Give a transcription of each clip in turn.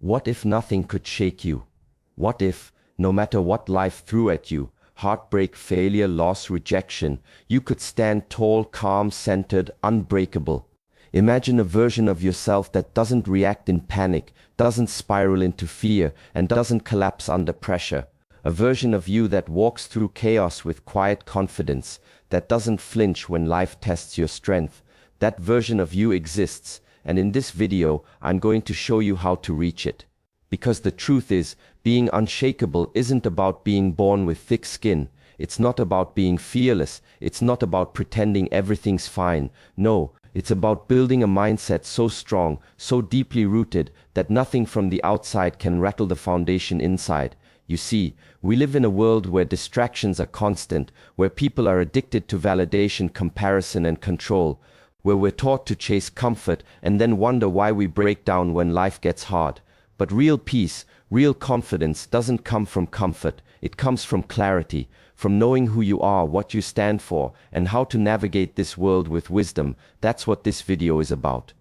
What if nothing could shake you? What if, no matter what life threw at you, heartbreak, failure, loss, rejection, you could stand tall, calm, centered, unbreakable? Imagine a version of yourself that doesn't react in panic, doesn't spiral into fear, and doesn't collapse under pressure. A version of you that walks through chaos with quiet confidence, that doesn't flinch when life tests your strength. That version of you exists, and in this video, I'm going to show you how to reach it. Because the truth is, being unshakable isn't about being born with thick skin. It's not about being fearless. It's not about pretending everything's fine. No, it's about building a mindset so strong, so deeply rooted, that nothing from the outside can rattle the foundation inside. You see, we live in a world where distractions are constant, where people are addicted to validation, comparison, and control, where we're taught to chase comfort and then wonder why we break down when life gets hard. But real peace, real confidence doesn't come from comfort. It comes from clarity, from knowing who you are, what you stand for, and how to navigate this world with wisdom. That's what this video is about.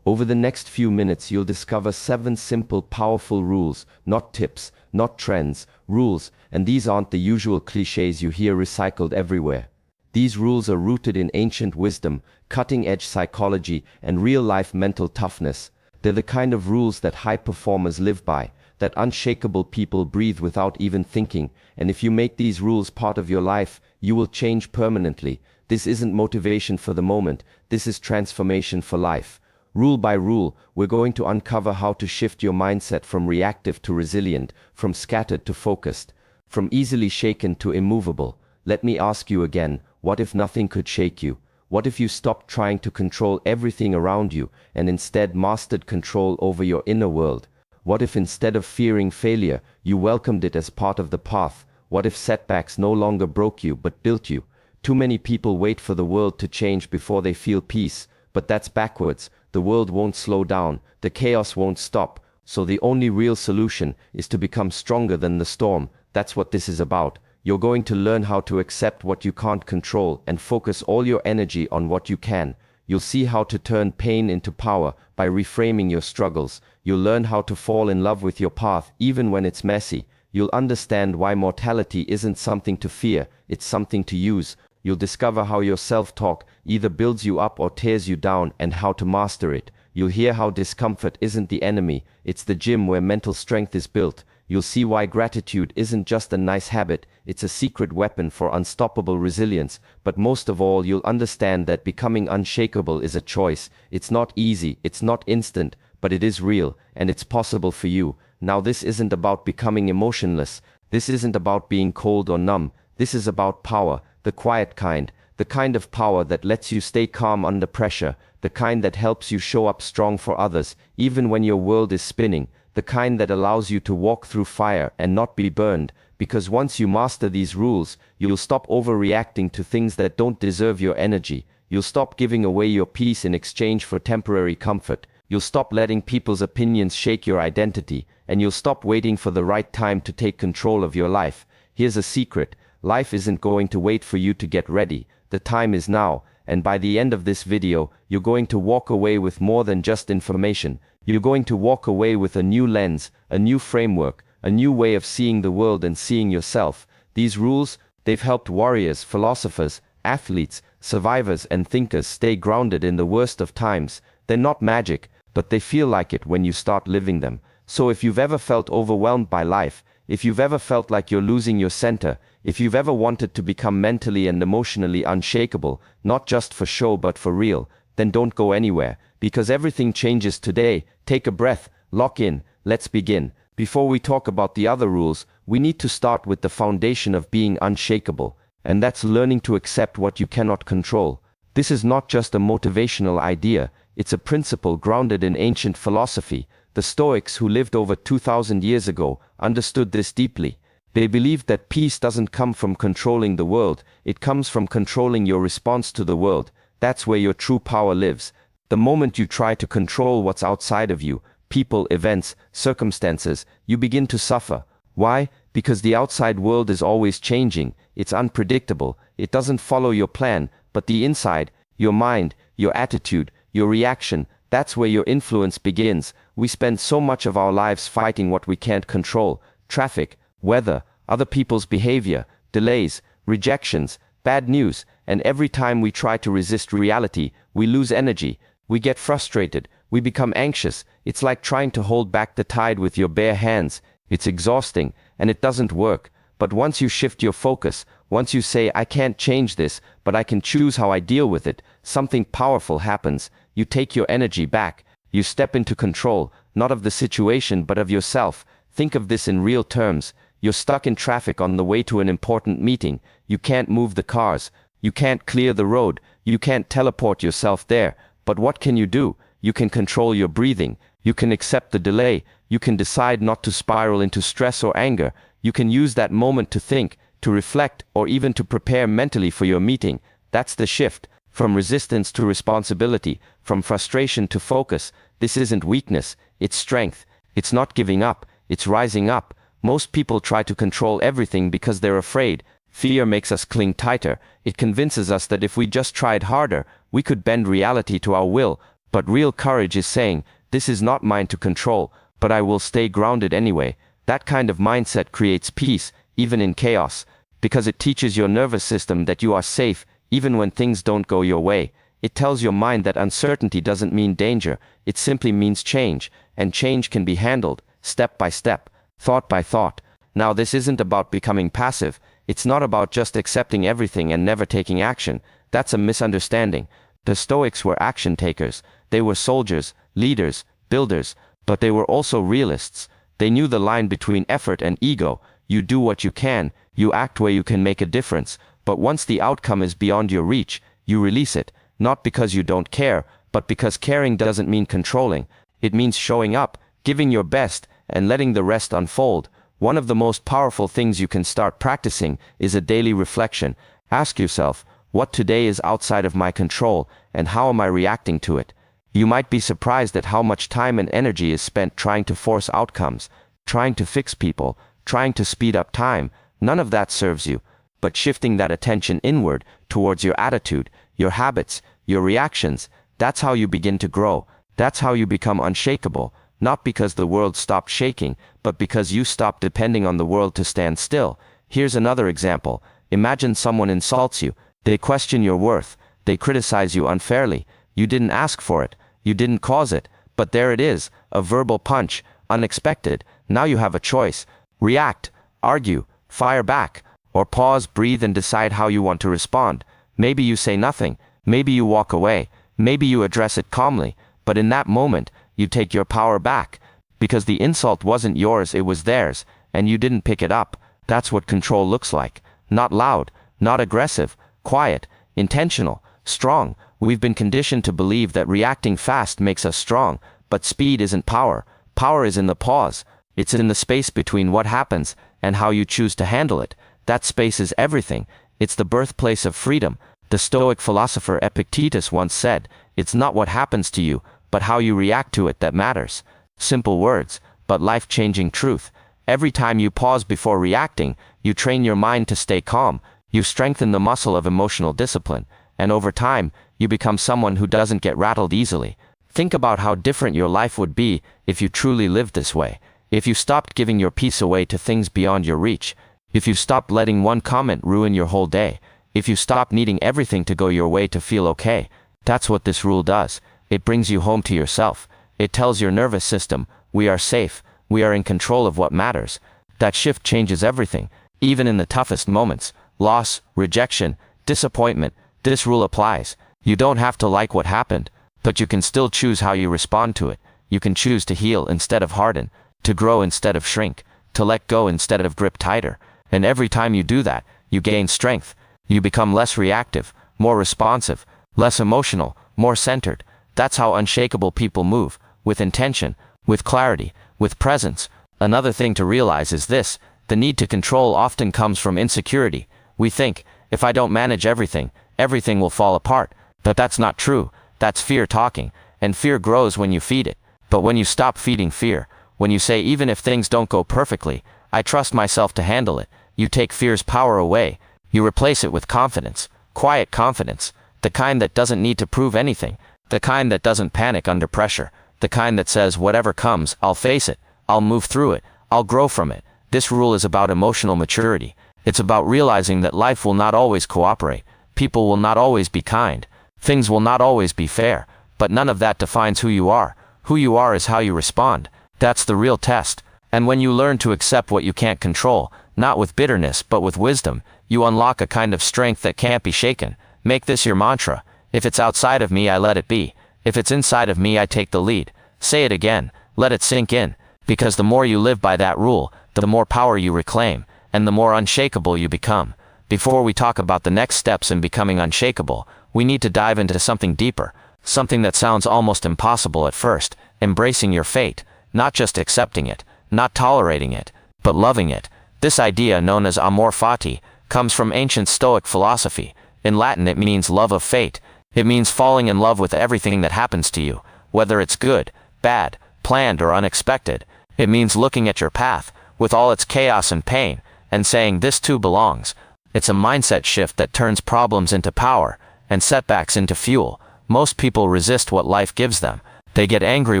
Over the next few minutes, you'll discover 7 simple, powerful rules, not tips, not trends, rules, and these aren't the usual cliches you hear recycled everywhere. These rules are rooted in ancient wisdom, cutting-edge psychology, and real-life mental toughness. They're the kind of rules that high performers live by, that unshakable people breathe without even thinking, and if you make these rules part of your life, you will change permanently. This isn't motivation for the moment, this is transformation for life. Rule by rule, we're going to uncover how to shift your mindset from reactive to resilient, from scattered to focused, from easily shaken to immovable. Let me ask you again, what if nothing could shake you? What if you stopped trying to control everything around you and instead mastered control over your inner world? What if instead of fearing failure, you welcomed it as part of the path? What if setbacks no longer broke you but built you? Too many people wait for the world to change before they feel peace, but that's backwards. The world won't slow down, the chaos won't stop, so the only real solution is to become stronger than the storm. That's what this is about. You're going to learn how to accept what you can't control and focus all your energy on what you can. You'll see how to turn pain into power by reframing your struggles. You'll learn how to fall in love with your path even when it's messy. You'll understand why mortality isn't something to fear, it's something to use. You'll discover how your self-talk either builds you up or tears you down and how to master it. You'll hear how discomfort isn't the enemy, it's the gym where mental strength is built. You'll see why gratitude isn't just a nice habit, it's a secret weapon for unstoppable resilience. But most of all, you'll understand that becoming unshakable is a choice. It's not easy, it's not instant, but it is real, and it's possible for you. Now, this isn't about becoming emotionless. This isn't about being cold or numb. This is about power, the quiet kind, the kind of power that lets you stay calm under pressure, the kind that helps you show up strong for others, even when your world is spinning. The kind that allows you to walk through fire and not be burned, because once you master these rules, you'll stop overreacting to things that don't deserve your energy. You'll stop giving away your peace in exchange for temporary comfort. You'll stop letting people's opinions shake your identity, and you'll stop waiting for the right time to take control of your life. Here's a secret: life isn't going to wait for you to get ready. The time is now, and by the end of this video, you're going to walk away with more than just information. You're going to walk away with a new lens, a new framework, a new way of seeing the world and seeing yourself. These rules, they've helped warriors, philosophers, athletes, survivors, and thinkers stay grounded in the worst of times. They're not magic, but they feel like it when you start living them. So if you've ever felt overwhelmed by life, if you've ever felt like you're losing your center, if you've ever wanted to become mentally and emotionally unshakable, not just for show but for real, then don't go anywhere, because everything changes today. Take a breath, lock in, let's begin. Before we talk about the other rules, we need to start with the foundation of being unshakable, and that's learning to accept what you cannot control. This is not just a motivational idea, it's a principle grounded in ancient philosophy. The Stoics, who lived over 2,000 years ago, understood this deeply. They believed that peace doesn't come from controlling the world, it comes from controlling your response to the world. That's where your true power lives. The moment you try to control what's outside of you, people, events, circumstances, you begin to suffer. Why? Because the outside world is always changing, it's unpredictable, it doesn't follow your plan, but the inside, your mind, your attitude, your reaction, that's where your influence begins. We spend so much of our lives fighting what we can't control: traffic, weather, other people's behavior, delays, rejections, bad news, and every time we try to resist reality, we lose energy, we get frustrated, we become anxious. It's like trying to hold back the tide with your bare hands. It's exhausting, and it doesn't work. But once you shift your focus, once you say, I can't change this, but I can choose how I deal with it, something powerful happens. You take your energy back. You step into control, not of the situation but of yourself. Think of this in real terms. You're stuck in traffic on the way to an important meeting. You can't move the cars. You can't clear the road. You can't teleport yourself there. But what can you do? You can control your breathing. You can accept the delay. You can decide not to spiral into stress or anger. You can use that moment to think, to reflect, or even to prepare mentally for your meeting. That's the shift. From resistance to responsibility, from frustration to focus. This isn't weakness, it's strength. It's not giving up, it's rising up. Most people try to control everything because they're afraid. Fear makes us cling tighter. It convinces us that if we just tried harder, we could bend reality to our will. But real courage is saying, this is not mine to control, but I will stay grounded anyway. That kind of mindset creates peace, even in chaos, because it teaches your nervous system that you are safe, even when things don't go your way. It tells your mind that uncertainty doesn't mean danger, it simply means change, and change can be handled, step by step, thought by thought. Now this isn't about becoming passive, it's not about just accepting everything and never taking action. That's a misunderstanding. The Stoics were action takers. They were soldiers, leaders, builders, but they were also realists. They knew the line between effort and ego. You do what you can, you act where you can make a difference, but once the outcome is beyond your reach, you release it, not because you don't care, but because caring doesn't mean controlling. It means showing up, giving your best, and letting the rest unfold. One of the most powerful things you can start practicing is a daily reflection. Ask yourself, what today is outside of my control, and how am I reacting to it? You might be surprised at how much time and energy is spent trying to force outcomes, trying to fix people, trying to speed up time. None of that serves you. But shifting that attention inward, towards your attitude, your habits, your reactions, that's how you begin to grow. That's how you become unshakable, not because the world stopped shaking, but because you stopped depending on the world to stand still. Here's another example. Imagine someone insults you. They question your worth. They criticize you unfairly. You didn't ask for it. You didn't cause it. But there it is, a verbal punch, unexpected. Now you have a choice. React, argue, fire back, or pause, breathe, and decide how you want to respond. Maybe you say nothing. Maybe you walk away. Maybe you address it calmly. But in that moment, you take your power back. Because the insult wasn't yours, it was theirs, and you didn't pick it up. That's what control looks like. Not loud, not aggressive, quiet, intentional, strong. We've been conditioned to believe that reacting fast makes us strong, but speed isn't power. Power is in the pause. It's in the space between what happens and how you choose to handle it. That space is everything. It's the birthplace of freedom. The Stoic philosopher Epictetus once said, it's not what happens to you, but how you react to it that matters. Simple words, but life-changing truth. Every time you pause before reacting, you train your mind to stay calm. You strengthen the muscle of emotional discipline, and over time, you become someone who doesn't get rattled easily. Think about how different your life would be if you truly lived this way. If you stopped giving your peace away to things beyond your reach. If you stopped letting one comment ruin your whole day. If you stopped needing everything to go your way to feel okay. That's what this rule does. It brings you home to yourself. It tells your nervous system, we are safe, we are in control of what matters. That shift changes everything, even in the toughest moments. Loss, rejection, disappointment, this rule applies. You don't have to like what happened, but you can still choose how you respond to it. You can choose to heal instead of harden, to grow instead of shrink, to let go instead of grip tighter. And every time you do that, you gain strength. You become less reactive, more responsive, less emotional, more centered. That's how unshakable people move, with intention, with clarity, with presence. Another thing to realize is this: the need to control often comes from insecurity. We think, if I don't manage everything, everything will fall apart. But that's not true. That's fear talking, and fear grows when you feed it. But when you stop feeding fear, when you say, even if things don't go perfectly, I trust myself to handle it, you take fear's power away. You replace it with confidence, quiet confidence, the kind that doesn't need to prove anything, the kind that doesn't panic under pressure. the kind that says whatever comes, I'll face it, I'll move through it, I'll grow from it. This rule is about emotional maturity. It's about realizing that life will not always cooperate, people will not always be kind, things will not always be fair, but none of that defines who you are. Who you are is how you respond. That's the real test. And when you learn to accept what you can't control, not with bitterness but with wisdom, you unlock a kind of strength that can't be shaken. Make this your mantra. If it's outside of me, I let it be. If it's inside of me, I take the lead. Say it again. Let it sink in. Because the more you live by that rule, the more power you reclaim, and the more unshakable you become. Before we talk about the next steps in becoming unshakable, we need to dive into something deeper, something that sounds almost impossible at first: embracing your fate, not just accepting it, not tolerating it, but loving it. This idea, known as amor fati, comes from ancient Stoic philosophy. In Latin it means love of fate. It means falling in love with everything that happens to you, whether it's good, bad, planned or unexpected. It means looking at your path, with all its chaos and pain, and saying this too belongs. It's a mindset shift that turns problems into power, and setbacks into fuel. Most people resist what life gives them. They get angry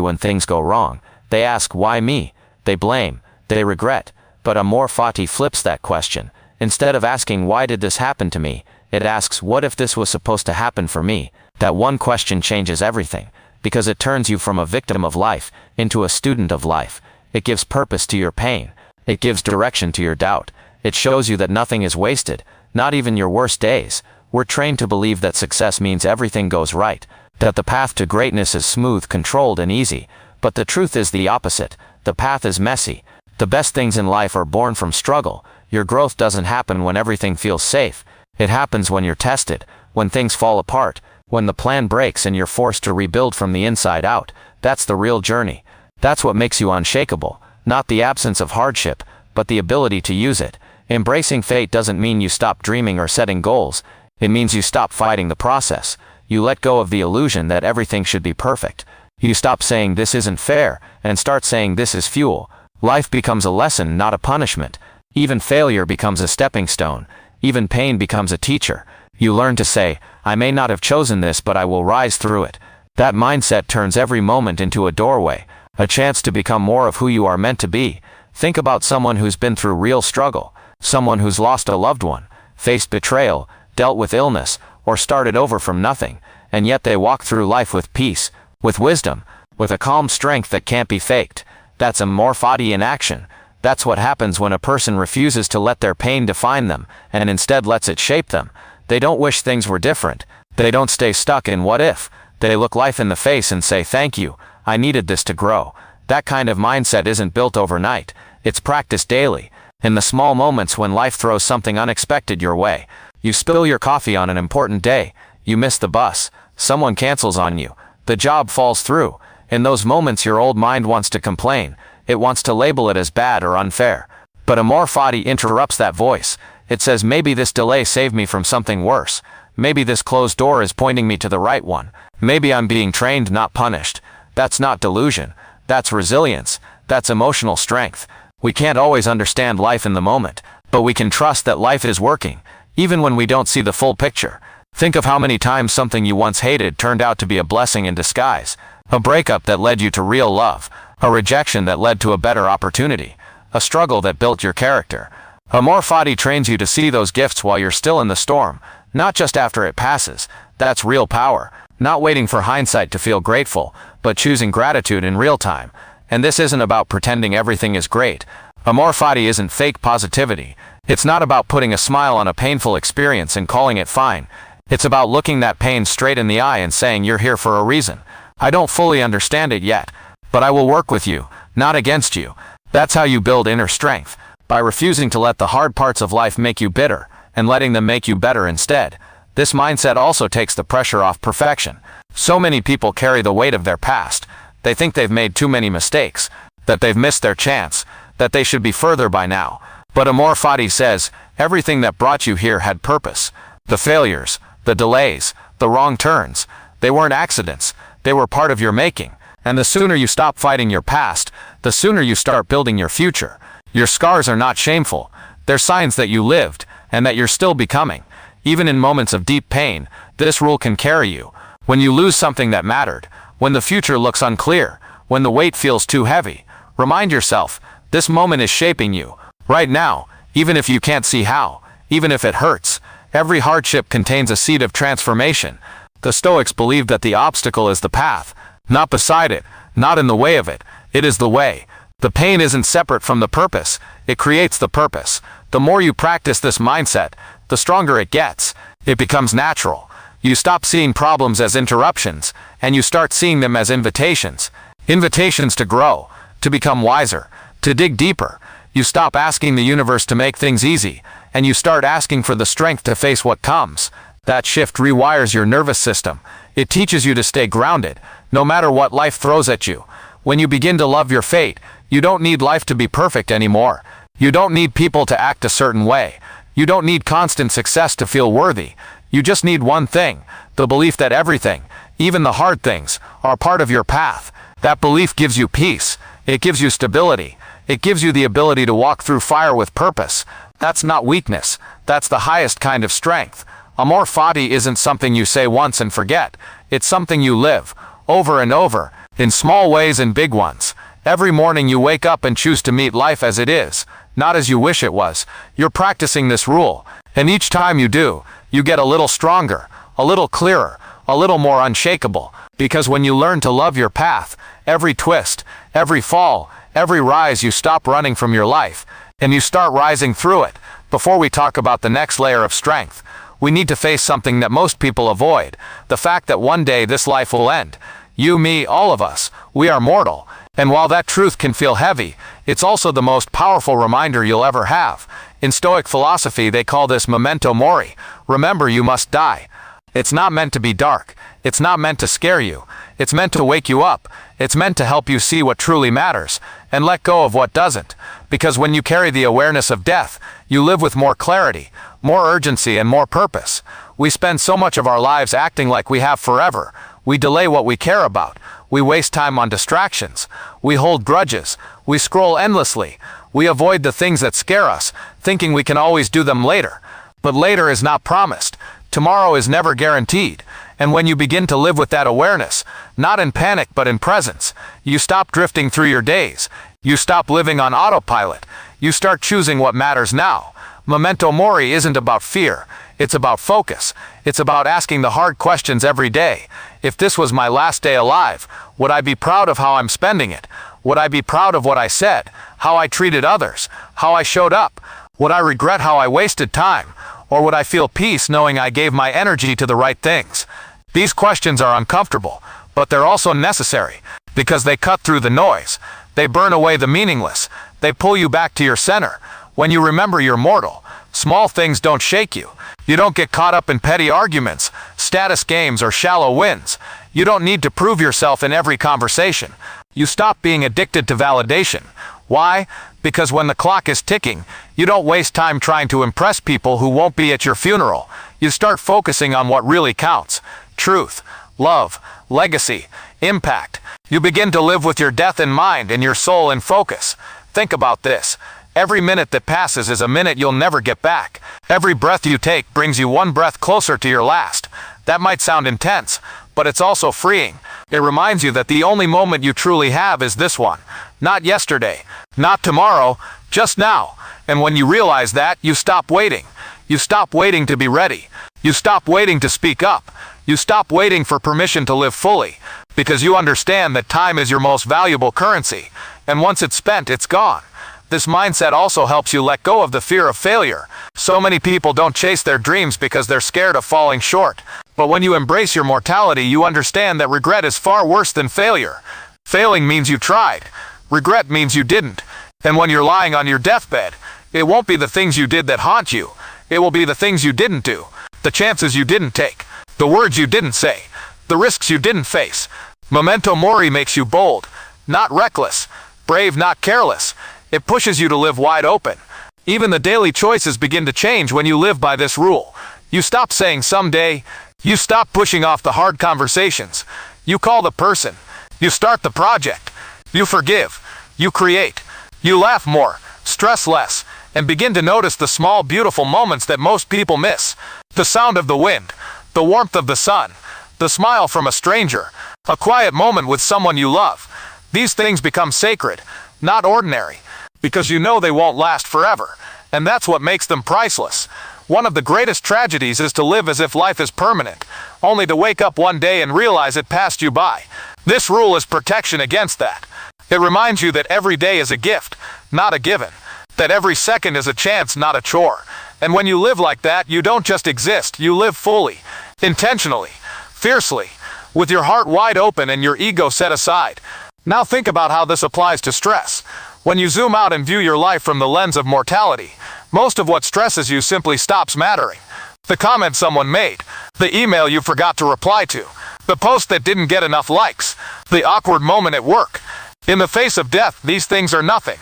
when things go wrong. They ask, why me? They blame. They regret. But amor fati flips that question. Instead of asking, why did this happen to me? It asks, what if this was supposed to happen for me? That one question changes everything, because it turns you from a victim of life into a student of life. It gives purpose to your pain. It gives direction to your doubt. It shows you that nothing is wasted, not even your worst days. We're trained to believe that success means everything goes right, that the path to greatness is smooth, controlled, and easy. But the truth is the opposite. The path is messy. The best things in life are born from struggle. Your growth doesn't happen when everything feels safe. It happens when you're tested, when things fall apart, when the plan breaks and you're forced to rebuild from the inside out. That's the real journey. That's what makes you unshakable. Not the absence of hardship, but the ability to use it. Embracing fate doesn't mean you stop dreaming or setting goals. It means you stop fighting the process. You let go of the illusion that everything should be perfect. You stop saying this isn't fair, and start saying this is fuel. Life becomes a lesson, not a punishment. Even failure becomes a stepping stone. Even pain becomes a teacher. You learn to say, I may not have chosen this, but I will rise through it. That mindset turns every moment into a doorway, a chance to become more of who you are meant to be. Think about someone who's been through real struggle, someone who's lost a loved one, faced betrayal, dealt with illness, or started over from nothing, and yet they walk through life with peace, with wisdom, with a calm strength that can't be faked. That's amor fati in action. That's what happens when a person refuses to let their pain define them, and instead lets it shape them. They don't wish things were different. They don't stay stuck in what if. They look life in the face and say, thank you, I needed this to grow. That kind of mindset isn't built overnight. It's practiced daily. In the small moments when life throws something unexpected your way. You spill your coffee on an important day. You miss the bus. Someone cancels on you. The job falls through. In those moments your old mind wants to complain. It wants to label it as bad or unfair. But amor fati interrupts that voice. It says, maybe this delay saved me from something worse. Maybe this closed door is pointing me to the right one. Maybe I'm being trained, not punished. That's not delusion. That's resilience. That's emotional strength. We can't always understand life in the moment, but we can trust that life is working, even when we don't see the full picture. Think of how many times something you once hated turned out to be a blessing in disguise. A breakup that led you to real love. A rejection that led to a better opportunity. A struggle that built your character. Amor fati trains you to see those gifts while you're still in the storm, not just after it passes. That's real power. Not waiting for hindsight to feel grateful, but choosing gratitude in real time. And this isn't about pretending everything is great. Amor fati isn't fake positivity. It's not about putting a smile on a painful experience and calling it fine. It's about looking that pain straight in the eye and saying, you're here for a reason. I don't fully understand it yet, but I will work with you, not against you. That's how you build inner strength, by refusing to let the hard parts of life make you bitter, and letting them make you better instead. This mindset also takes the pressure off perfection. So many people carry the weight of their past. They think they've made too many mistakes, that they've missed their chance, that they should be further by now. But amor fati says, everything that brought you here had purpose. The failures, the delays, the wrong turns, they weren't accidents. They were part of your making. And the sooner you stop fighting your past, the sooner you start building your future. Your scars are not shameful. They're signs that you lived, and that you're still becoming. Even in moments of deep pain, this rule can carry you. When you lose something that mattered, when the future looks unclear, when the weight feels too heavy. Remind yourself, this moment is shaping you. Right now, even if you can't see how, even if it hurts, every hardship contains a seed of transformation. The Stoics believed that the obstacle is the path, not beside it, not in the way of it. It is the way. The pain isn't separate from the purpose, it creates the purpose. The more you practice this mindset, the stronger it gets. It becomes natural. You stop seeing problems as interruptions, and you start seeing them as invitations. Invitations to grow, to become wiser, to dig deeper. You stop asking the universe to make things easy, and you start asking for the strength to face what comes. That shift rewires your nervous system. It teaches you to stay grounded, no matter what life throws at you. When you begin to love your fate, you don't need life to be perfect anymore. You don't need people to act a certain way. You don't need constant success to feel worthy. You just need one thing, the belief that everything, even the hard things, are part of your path. That belief gives you peace. It gives you stability. It gives you the ability to walk through fire with purpose. That's not weakness. That's the highest kind of strength. Amor fati isn't something you say once and forget. It's something you live, over and over, in small ways and big ones. Every morning you wake up and choose to meet life as it is, not as you wish it was. You're practicing this rule, and each time you do, you get a little stronger, a little clearer, a little more unshakable. Because when you learn to love your path, every twist, every fall, every rise, you stop running from your life, and you start rising through it. Before we talk about the next layer of strength, we need to face something that most people avoid, the fact that one day this life will end. You, me, all of us, we are mortal. And while that truth can feel heavy, it's also the most powerful reminder you'll ever have. In Stoic philosophy, they call this memento mori. Remember, you must die. It's not meant to be dark. It's not meant to scare you. It's meant to wake you up. It's meant to help you see what truly matters and let go of what doesn't. Because when you carry the awareness of death, you live with more clarity, more urgency, and more purpose. We spend so much of our lives acting like we have forever. We delay what we care about. We waste time on distractions. We hold grudges. We scroll endlessly. We avoid the things that scare us, thinking we can always do them later. But later is not promised. Tomorrow is never guaranteed. And when you begin to live with that awareness, not in panic but in presence, you stop drifting through your days. You stop living on autopilot. You start choosing what matters now. Memento mori isn't about fear. It's about focus. It's about asking the hard questions every day. If this was my last day alive, would I be proud of how I'm spending it? Would I be proud of what I said, how I treated others, how I showed up? Would I regret how I wasted time? Or would I feel peace knowing I gave my energy to the right things? These questions are uncomfortable, but they're also necessary, because they cut through the noise. They burn away the meaningless. They pull you back to your center. When you remember you're mortal, small things don't shake you. You don't get caught up in petty arguments, status games, or shallow wins. You don't need to prove yourself in every conversation. You stop being addicted to validation. Why? Because when the clock is ticking, you don't waste time trying to impress people who won't be at your funeral. You start focusing on what really counts. Truth, love, legacy, impact. You begin to live with your death in mind and your soul in focus. Think about this. Every minute that passes is a minute you'll never get back. Every breath you take brings you one breath closer to your last. That might sound intense, but it's also freeing. It reminds you that the only moment you truly have is this one. Not yesterday, not tomorrow, just now. And when you realize that, you stop waiting. You stop waiting to be ready. You stop waiting to speak up. You stop waiting for permission to live fully. Because you understand that time is your most valuable currency. And once it's spent, it's gone. This mindset also helps you let go of the fear of failure. So many people don't chase their dreams because they're scared of falling short. But when you embrace your mortality, you understand that regret is far worse than failure. Failing means you tried. Regret means you didn't. And when you're lying on your deathbed, it won't be the things you did that haunt you. It will be the things you didn't do, the chances you didn't take, the words you didn't say, the risks you didn't face. Memento mori makes you bold, not reckless, brave, not careless. It pushes you to live wide open. Even the daily choices begin to change when you live by this rule. You stop saying someday. You stop pushing off the hard conversations. You call the person. You start the project. You forgive. You create. You laugh more, stress less, and begin to notice the small, beautiful moments that most people miss. The sound of the wind, the warmth of the sun, the smile from a stranger, a quiet moment with someone you love. These things become sacred, not ordinary, because you know they won't last forever, and that's what makes them priceless. One of the greatest tragedies is to live as if life is permanent, only to wake up one day and realize it passed you by. This rule is protection against that. It reminds you that every day is a gift, not a given. That every second is a chance, not a chore. And when you live like that, you don't just exist, you live fully, intentionally, fiercely, with your heart wide open and your ego set aside. Now think about how this applies to stress. When you zoom out and view your life from the lens of mortality, most of what stresses you simply stops mattering. The comment someone made, the email you forgot to reply to, the post that didn't get enough likes, the awkward moment at work. In the face of death, these things are nothing.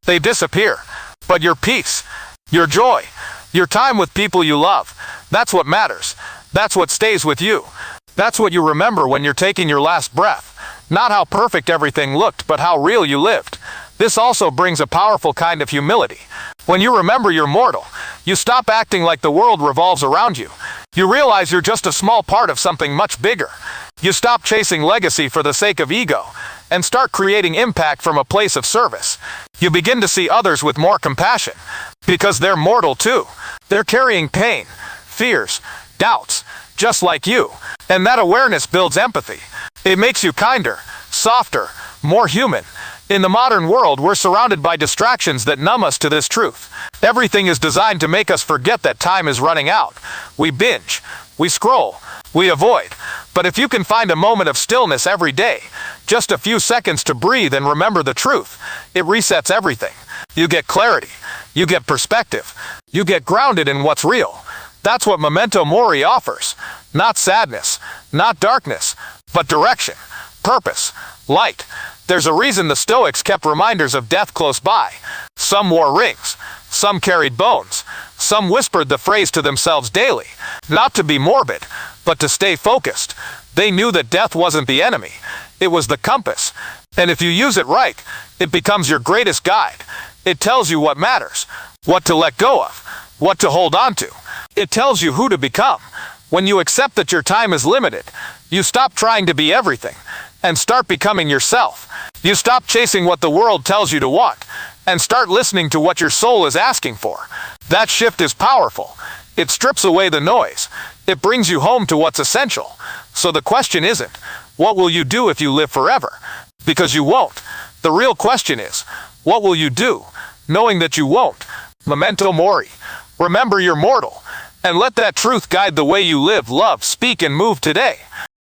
They disappear. But your peace, your joy, your time with people you love, that's what matters. That's what stays with you. That's what you remember when you're taking your last breath. Not how perfect everything looked, but how real you lived. This also brings a powerful kind of humility. When you remember you're mortal, you stop acting like the world revolves around you. You realize you're just a small part of something much bigger. You stop chasing legacy for the sake of ego, and start creating impact from a place of service. You begin to see others with more compassion, because they're mortal too. They're carrying pain, fears, doubts, just like you. And that awareness builds empathy. It makes you kinder, softer, more human. In the modern world, we're surrounded by distractions that numb us to this truth. Everything is designed to make us forget that time is running out. We binge, we scroll, we avoid. But if you can find a moment of stillness every day, just a few seconds to breathe and remember the truth, it resets everything. You get clarity, you get perspective, you get grounded in what's real. That's what Memento Mori offers. Not sadness, not darkness, but direction, purpose, light. There's a reason the Stoics kept reminders of death close by. Some wore rings, some carried bones, some whispered the phrase to themselves daily, not to be morbid, but to stay focused. They knew that death wasn't the enemy, it was the compass. And if you use it right, it becomes your greatest guide. It tells you what matters, what to let go of, what to hold on to. It tells you who to become. When you accept that your time is limited, you stop trying to be everything, and start becoming yourself. You stop chasing what the world tells you to want, and start listening to what your soul is asking for. That shift is powerful. It strips away the noise. It brings you home to what's essential. So the question isn't, what will you do if you live forever? Because you won't. The real question is, what will you do, knowing that you won't? Memento Mori. Remember you're mortal, and let that truth guide the way you live, love, speak, and move today.